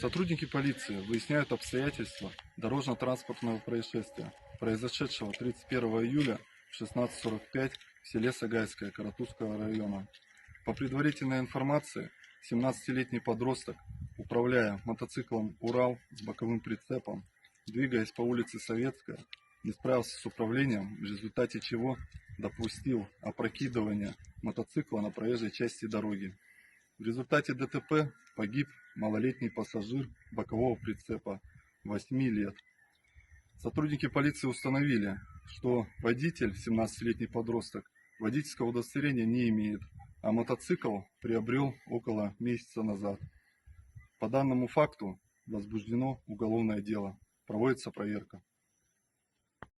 Сотрудники полиции выясняют обстоятельства дорожно-транспортного происшествия, произошедшего 31 июля в 16:45 в селе Сагайское Каратузского района. По предварительной информации, 17-летний подросток, управляя мотоциклом «Урал» с боковым прицепом, двигаясь по улице Советская, не справился с управлением, в результате чего допустил опрокидывание мотоцикла на проезжей части дороги. В результате ДТП погиб малолетний пассажир бокового прицепа 8 лет. Сотрудники полиции установили, что водитель, 17-летний подросток, водительского удостоверения не имеет, а мотоцикл приобрел около месяца назад. По данному факту возбуждено уголовное дело. Проводится проверка.